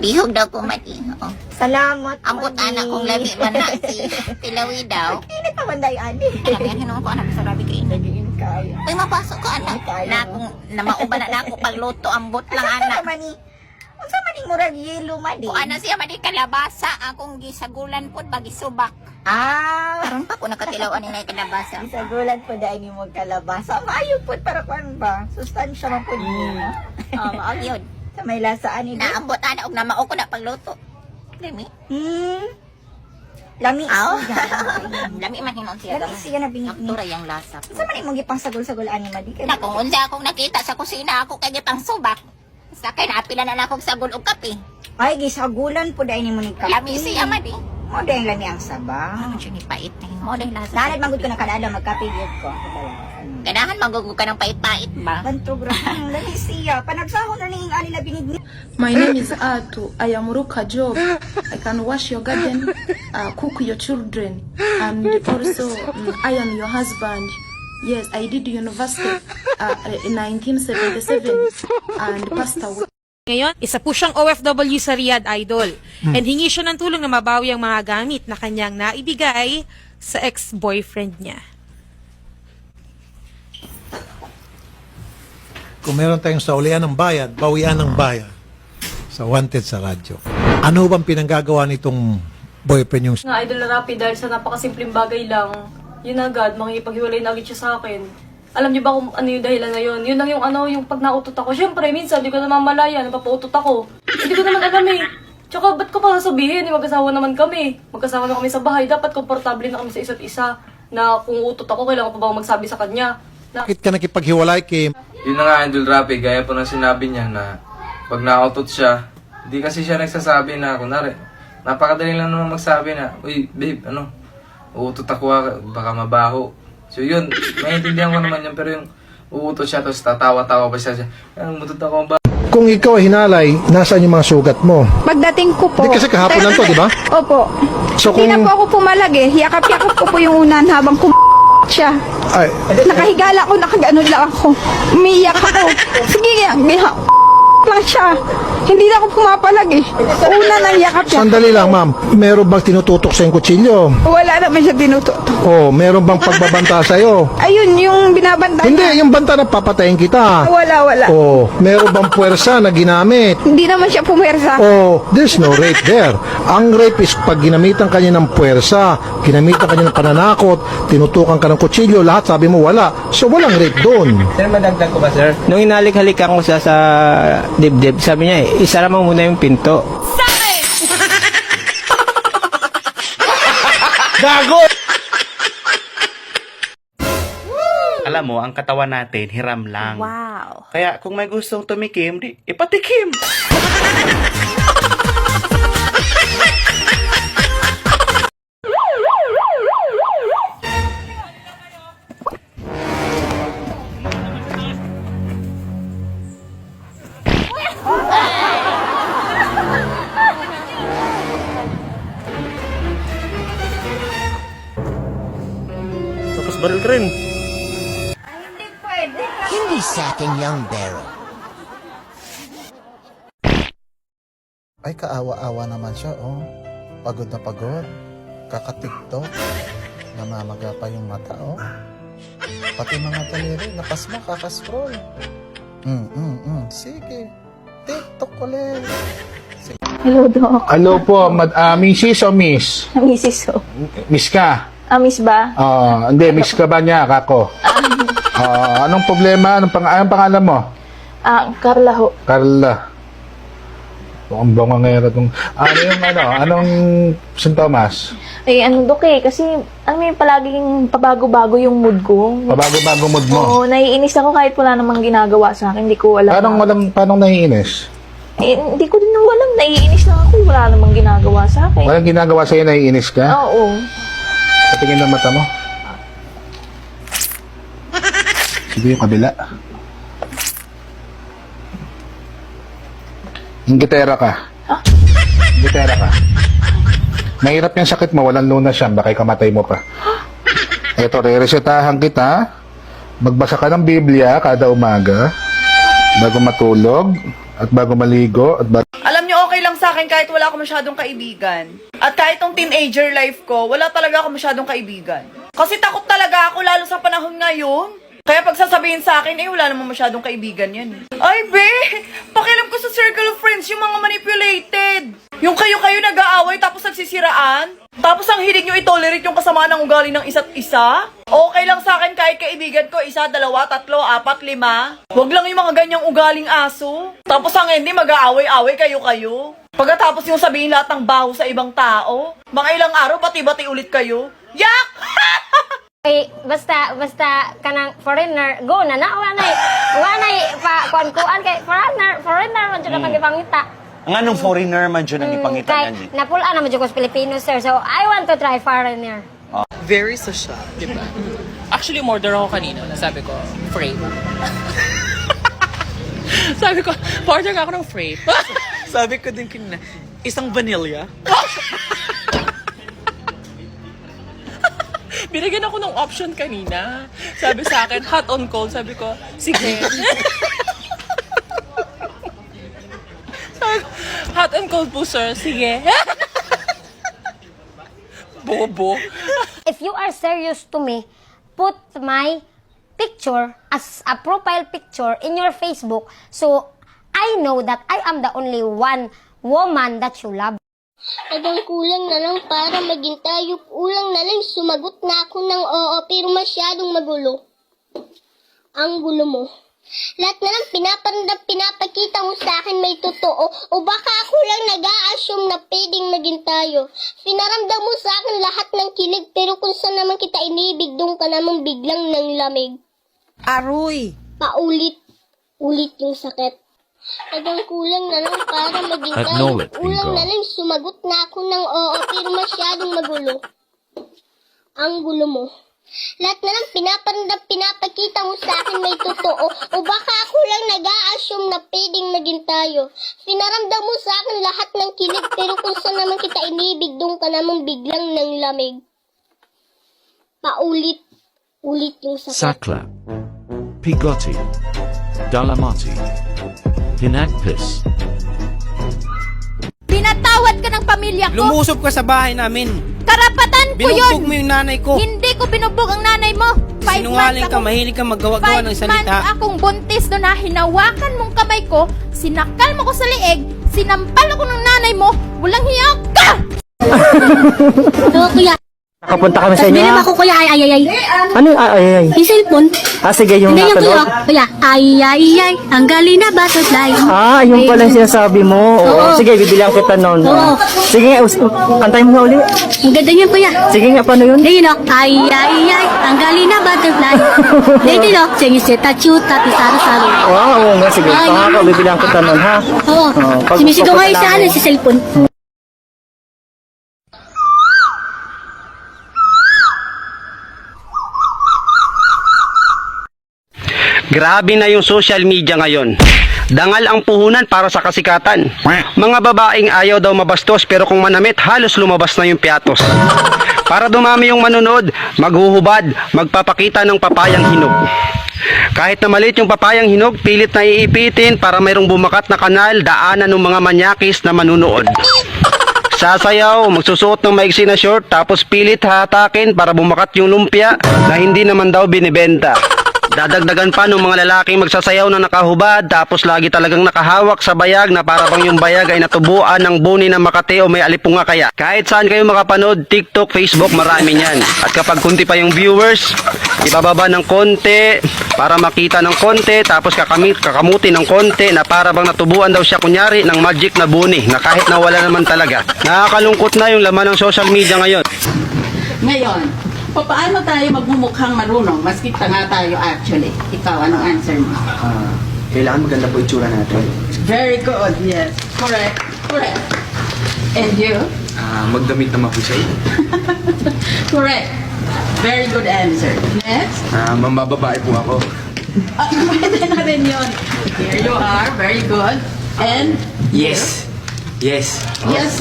Bihog daw ko madi. Oh. Salamat. Ambot anak kong labi man na si Pilawi daw. Init naman dahil, Adi. Alam yan, hinong ko anak sa rabi kayo. Nagiging kaya. Uy, mapasok ko anak. Na akong namauban na ako pagluto ambot lang anak. Unsa man ning murag yelo madi? Kung ano siya madi kalabasa, akong gisagulan po bagi subak. Ah, Karon pa ko nakatilaw ani na kalabasa. sa gulan po dahil ni mo kalabasa. Maayo po para kuan ba? Sustansya man po niya. Mao gyud. Sa may lasaan ni Naambot ana og namao ko na pagluto. Lami. Lami Aw. siya. Lami man hinon siya. Lami siya na binigni. Naktura yang lasa. Unsa man imong gipang sagol-sagol ani madi? Na kung unsa akong nakita sa kusina ako kay gipang subak. Sa kay napila na akong sagol og kape. Ay, gisagulan po dahil ni mo ni kape. Lami siya madi. Mo dahil lami ang saba. Ano siya ni pait na mo dahil lasa. Nanay magud ko na kanada magkape gyud ko. Ganahan magugug ka ng pait-pait ba? Bantog ra. Lami siya. Panagsahon na ning ani na binigni. My name is Atu. I am Ruka Job. I can wash your garden, cook your children, and also I am your husband. Yes, I did university in 1977 and passed away. Ngayon, isa po siyang OFW sa Riyadh, Idol. And hingi siya ng tulong na mabawi ang mga gamit na kanyang naibigay sa ex-boyfriend niya. Kung meron tayong saulian ng bayad, bawian ng bayad sa Wanted sa radyo. Ano bang pinanggagawa nitong boyfriend yung Nga idol na Rapid dahil sa napakasimpleng bagay lang, yun agad, makikipaghiwalay na agad siya sa akin. Alam niyo ba kung ano yung dahilan na yun? Yun lang yung ano, yung pag nautot ako. Siyempre, minsan, di ko naman malaya, napapautot ako. Hindi ko naman alam eh. Tsaka, ba't ko pa sasabihin? Mag-asawa naman kami. Mag-asawa na kami sa bahay. Dapat komportable na kami sa isa't isa. Na kung utot ako, kailangan ko pa ba magsabi sa kanya? Na, bakit ka nakipaghiwalay kay Yun na nga, Idol Rapi, gaya po ng sinabi niya na pag nautot siya, di kasi siya nagsasabi na, kunwari, napakadali lang naman magsabi na, uy, babe, ano, uutot ako, baka mabaho. So yun, maintindihan ko naman yan, pero yung uutot siya, tapos tatawa-tawa pa siya, umutot ako, ba? kung ikaw ay hinalay, nasaan yung mga sugat mo? Pagdating ko po. Di kasi kahapon lang to, di ba? Opo. So Hindi kung na po ako pumalag eh. Yakap-yakap ko po yung unan habang siya. ay, Nakahigala ko, nakaganon lang ako. Umiiyak ako. Sige, lang siya. Hindi na ako pumapalag eh. Una nang yakap niya. sandali lang, ma'am. Meron bang tinututok sa yung kutsilyo? Wala naman siya tinututo. O, meron bang pagbabanta sa'yo? Ayun, yung binabantay Hindi, niya. yung banta na papatayin kita. Wala. O, meron bang puwersa na ginamit? Hindi naman siya pumersa. Oh, there's no rape there. Ang rape is pag ginamitan kanya ng puwersa, ginamitan kanya ng pananakot, tinutukan ka ng kutsilyo, lahat sabi mo wala. So walang rape doon. Sir, madagdag ko ba, sir? Nung inalik-halikan ko siya sa dibdib, sabi niya, isara mo muna yung pinto. Gago! Alam mo, ang katawan natin, hiram lang. Wow. Kaya kung may gustong tumikim, di ipatikim. Tapos baril ka rin. Hindi sa akin yung barrel. Ay, kaawa-awa naman siya, oh. Pagod na pagod. Kaka-tiktok. Namamaga pa yung mata, oh. Pati mga taliri, napasma, kakascroll. Sige. TikTok ulit. Hello, Doc. Ano po, Mrs. o Miss? Misis ko. Miss ka? Miss ba? Hindi, Miss ka ba niya, kako? Anong problema? Anong pangalan mo? Carla ho. Carla. Ang bangangera tong... Anong sintomas? Dok kasi may palaging pabago-bago yung mood ko. Pabago-bago mood mo? Oo, naiinis ako kahit wala namang ginagawa sa akin. Hindi ko alam. Paano naiinis? Hindi ko din alam. Naiinis lang ako. Wala namang ginagawa sa akin. Walang ginagawa sa'yo, naiinis ka? Oo. Patingin ng mata mo. Sige, yung kabila. Yung gitera ka. Gitera ka. Mahirap yung sakit mo, walang lunas yan, baka ikamatay mo pa. Eto, re-resetahan kita. Magbasa ka ng Biblia kada umaga, bago matulog, at bago maligo, at bago... alam niyo, okay okay lang sa akin kahit wala ako masyadong kaibigan. At kahit tong teenager life ko, wala talaga ako masyadong kaibigan. Kasi takot talaga ako, lalo sa panahon ngayon. Kaya pag sasabihin sa akin, wala namang masyadong kaibigan yan. Ay, be! Pakialam ko sa circle of friends yung mga manipulated. Yung kayo-kayo nag-aaway tapos nagsisiraan. Tapos ang hilig nyo i-tolerate yung kasamaan ng ugali ng isa't isa. Okay lang sa akin kahit kaibigan ko, 1, 2, 3, 4, 5. Huwag lang yung mga ganyang ugaling aso. Tapos ang hindi, mag-aaway-aaway kayo-kayo. Pagkatapos yung sabihin lahat ng baho sa ibang tao, mga ilang araw, bati-bati ulit kayo. Yak! Eh, basta kanang foreigner, go na wanay pa kuan kay foreigner man jud ang ipangita. Ang anong foreigner man dyan ang ipangita Kay niyan? napula na man jud ko sa Pilipino, sir. So I want to try foreigner. Very social, di ba? Actually, umorder ako kanina. Sabi ko, frame. Sabi ko, order ka ako ng frame. Sabi ko din kanina, isang vanilla. Binigyan ako ng option kanina. Sabi sa akin, hot on cold. Sabi ko, sige. Sabi ko, hot and cold po, sir. Sige. Bobo. If you are serious to me, put my picture as a profile picture in your Facebook so I know that I am the only one woman that you love. Abang kulang na lang para maging tayo. Kulang na lang sumagot na ako ng oo pero masyadong magulo. Ang gulo mo. Lahat na lang pinapakita mo sa akin may totoo o baka ako lang nag-a-assume na pwedeng maging tayo. Pinaramdam mo sa akin lahat ng kilig pero kung saan naman kita inibig doon ka naman biglang ng lamig. Aroy! Paulit yung sakit. Abang kulang na lang para maging tayo. Kulang na lang sumagot na ako ng oo pero masyadong magulo. Ang gulo mo. Lahat na lang pinapakita mo sa akin may totoo o baka ako lang nag-a-assume na pwedeng maging tayo. Pinaramdam mo sa akin lahat ng kilig pero kung saan naman kita inibig doon ka naman biglang ng lamig. Paulit yung sakit. Sakla, Pigoti, Dalamati, Hinagpis. Pinatawad ka ng pamilya ko. Lumusob ka sa bahay namin. Karapatan ko yun. Binugbog mo yung nanay ko. Hindi ko binugbog ang nanay mo. 5 Sinungaling months ka, mahilig ka maggawa-gawa ng 5 months salita. akong buntis no na hinawakan mong kamay ko, sinakal mo ko sa lieg, sinampal ako ng nanay mo, walang hiya ka! Oo, kuya. Nakapunta kami sa inyo. Bili ako, kuya, ay. Ano yung ay? Yung cellphone. Sige, yung Hindi yung kuya. napanood. Kuya, ay. Ang galing na butterfly. Yung pala yung sinasabi mo. Oo. Sige, bibilang kita noon. Oo. Sige, kantayin mo na uli. Ang ganda niyan, kuya. Sige nga, paano yun? Hindi, no? Ay. Ang galing na butterfly. Hindi, no? Sige, seta, chuta, pisaro-saro. Oo nga, sige. Pangako, bibilang kita noon, ha? Oo. Sumisigaw kayo sa sa cellphone. Grabe na yung social media ngayon. Dangal ang puhunan para sa kasikatan. Mga babaeng ayaw daw mabastos pero kung manamit, halos lumabas na yung piatos. Para dumami yung manonood, maghuhubad, magpapakita ng papayang hinog. Kahit na maliit yung papayang hinog, pilit na iipitin para mayroong bumakat na kanal, daanan ng mga manyakis na manunood. Sasayaw, magsusuot ng maiksi na short, tapos pilit hatakin para bumakat yung lumpia na hindi naman daw binibenta. Dadagdagan pa ng mga lalaking magsasayaw na nakahubad tapos lagi talagang nakahawak sa bayag na para bang yung bayag ay natubuan ng buni ng Makati o may alipunga kaya. Kahit saan kayo makapanood, TikTok, Facebook, marami niyan. At kapag kunti pa yung viewers, ibababa ng konti para makita ng konti tapos kakamuti ng konti na para bang natubuan daw siya kunyari ng magic na buni na kahit nawala naman talaga. Nakakalungkot na yung laman ng social media ngayon. Ngayon, paano tayo magmumukhang marunong? Mas kita nga tayo actually. Ikaw, anong answer mo? Kailangan maganda po itsura natin. Very good, yes. Correct. And you? Magdamit na mahusay. Correct. Very good answer. Next? Mamababae po ako. Pwede na rin yun. Here you are. Very good. And? Yes. Yes,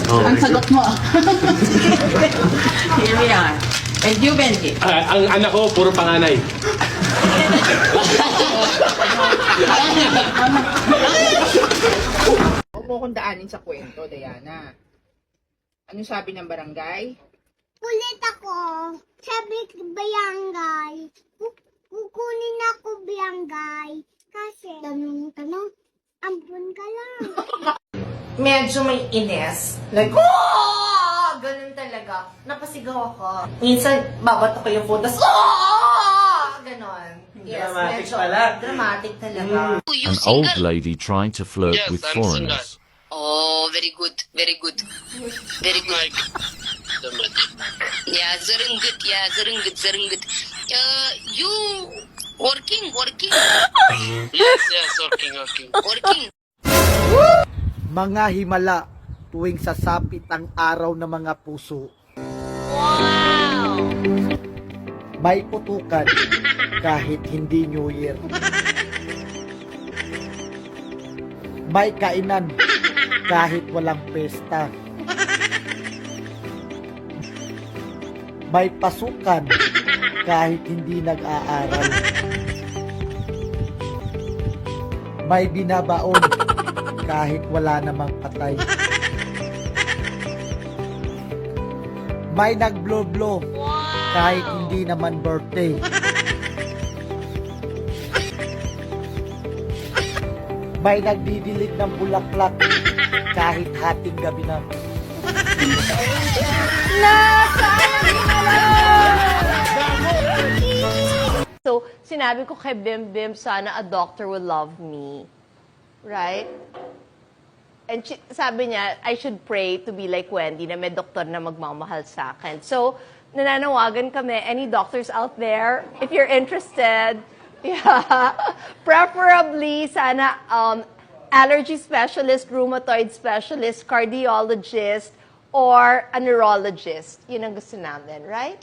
ang sagot mo. Here we are. And you, Benji? Ang anak ko, puro panganay. Huwag mo ko kong daanin sa kwento, Diana. Ano sabi ng barangay? Ulit ako. Sabi barangay. Kukunin ako barangay. Kasi, tanong, ampun ka lang. Medyo may ines. Like, oh! Ganun talaga. Napasigaw ako. Minsan, babato ko yung phone, tas, oh! Ganon. Yes, Dramatic medyo pala. dramatic talaga. An old lady trying to flirt with foreigners. Oh, very good, very good. Very good. Yeah, zarungut, zarungut. You working? Yes, working. Mga himala tuwing sasapit ang araw ng mga puso. May putukan kahit hindi New Year. May kainan kahit walang pesta. May pasukan kahit hindi nag-aaral. May binabaon kahit wala namang patay. May nag-blow-blow kahit hindi naman birthday. May nagdidilig ng bulaklak kahit hating gabi na. So, sinabi ko kay Bim Bim, sana a doctor will love me. Right? And sabi niya, I should pray to be like Wendy na may doktor na magmamahal sa akin. So, nananawagan kami, any doctors out there, if you're interested, yeah, preferably, sana allergy specialist, rheumatoid specialist, cardiologist, or a neurologist. Yun ang gusto namin, right?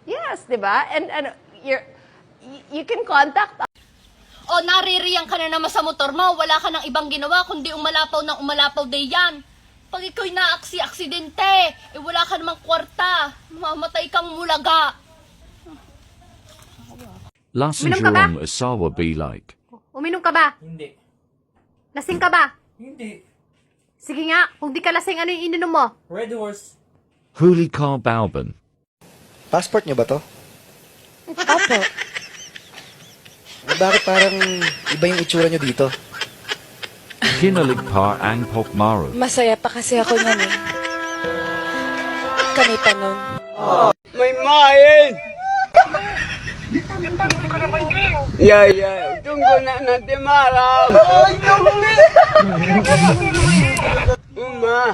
Yes, di ba? And you can contact us. O naririyang ka na naman sa motor mo, wala ka ng ibang ginawa kundi umalapaw ng umalapaw day yan. Pag ikaw'y aksidente, wala ka namang kwarta, mamatay kang mulaga. Lassenger on Asawa be like. Uminom ka ba? Hindi. Lasing ka ba? Hindi. Sige nga, kung di ka lasing, ano yung ininom mo? Red Horse. Huli Car Balban. Passport niyo ba to? Opo. Bakit parang iba yung itsura niyo dito? Kinalig pa ang Pokmaro. Masaya pa kasi ako nun eh. Kami pa nun. May main! Ya, tunggu nak nanti marah. Oh, Uma.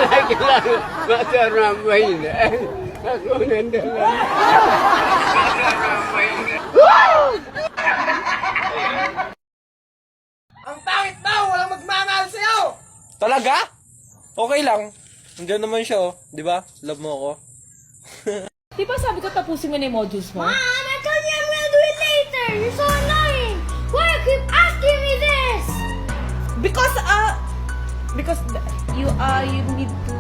Lagi lah masa ramai ni. Aku nandalan. Ang pangit daw! Walang magmamahal sa'yo! Talaga? Okay lang. Nandiyan naman siya, oh. Di ba? Love mo ako. Di ba sabi ko tapusin mo na yung modules mo? Mom, I told you I'm gonna do it later. You're so annoying. Why you keep asking me this? Because you need to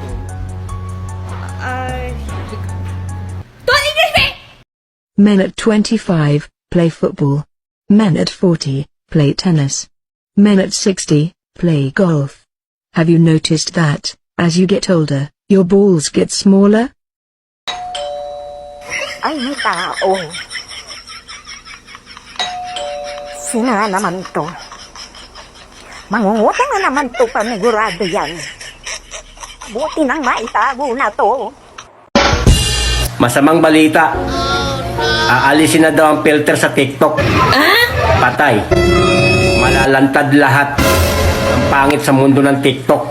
Don't English me! Men at 25 play football. Men at 40 play tennis. Men at 60 play golf. Have you noticed that, as you get older, your balls get smaller? Ay, may tao. Sino na naman to? Mangungutang na naman to, panigurado yan. Buti nang maitago na to. Masamang balita. Aalisin na daw ang filter sa TikTok. Patay. Malalantad lahat. Ang pangit sa mundo ng TikTok.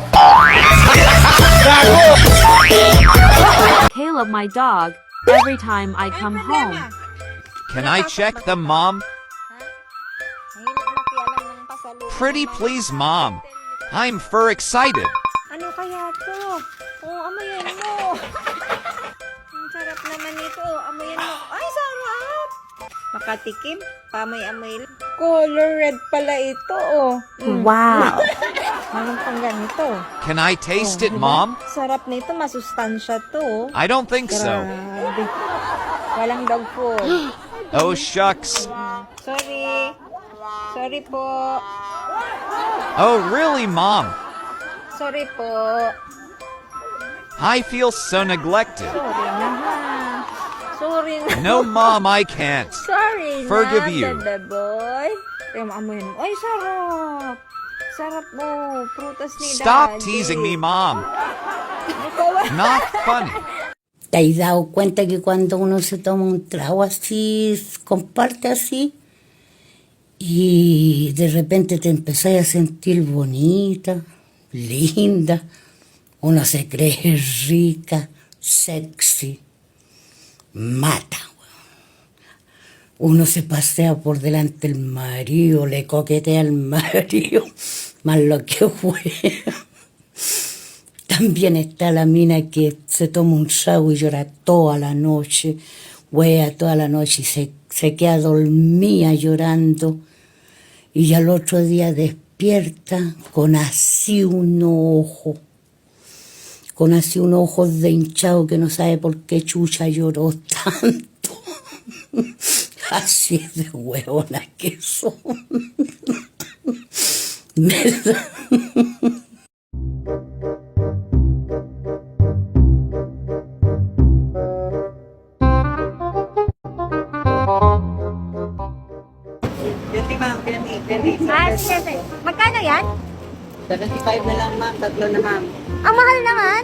Caleb, my dog, every time I come home. Can I check them, Mom? Pretty please, Mom. I'm for excited. Ano kaya to? Oh, amoyan mo. Ang sarap naman ito. Amoyan mo. Ay, sarap! Makatikim, pamay-amay. Color red pala ito, oh. Wow! Meron pang ganito. Can I taste it, Mom? Sarap nito, masustansya to. I don't think so. Walang dog food. Oh, shucks. Sorry. Sorry po. Oh, really, Mom? Sorry po. I feel so neglected. Sorry na ha. Sorry na. No, Mom, I can't. Sorry Forgive na, you. bebe boy. Amoy mo. Ay, sarap. Sarap mo. Prutas ni Stop Daddy. teasing me, Mom. Not funny. ¿Te has dado cuenta que cuando uno se toma un trago así, comparte así, y de repente te empezás a sentir bonita, linda, uno se cree rica, sexy, mata? Uno se pasea por delante del marido, le coquetea al marido, más lo que fue. También está la mina que se toma un trago y llora toda la noche, huea toda la noche y se queda dormida llorando. Y al otro día despierta con así un ojo de hinchado que no sabe por qué chucha lloró tanto. Así es de huevona que son. ¿Verdad? Beauty, ma'am. Beauty. Sige. Magkano yan? 75 na lang, ma'am. Tatlo na, ma'am. Ang mahal naman.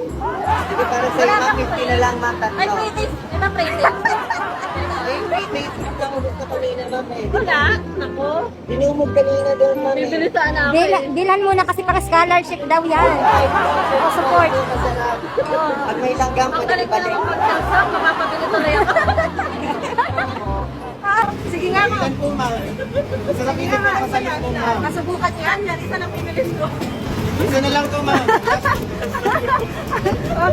Sige, para sa iyo, ma'am. 50 na lang, ma'am. Tatlo. Ay, pretty. Iba pretty. Ay, wait. Nakumog ka kanina, ma'am. Wala. Naku. Dinumog kanina doon, ma'am. Bibili sana ako. Bilan muna kasi para scholarship daw yan. O support. Pag may langgam, pwede ibalik. Mapapabili tuloy ako. Sige nga, ma'am. Po, ma'am. Masarap Sige nga, ma'am. Masubukan yan. Yan, isa lang pinilis ko. Isa na lang to, ma'am.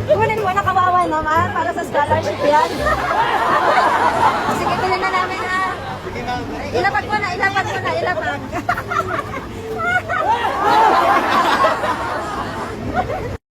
Kunin mo na kawawa naman para sa scholarship yan. Sige, bilhin na namin ha. Sige, ma'am. Ilapag mo na.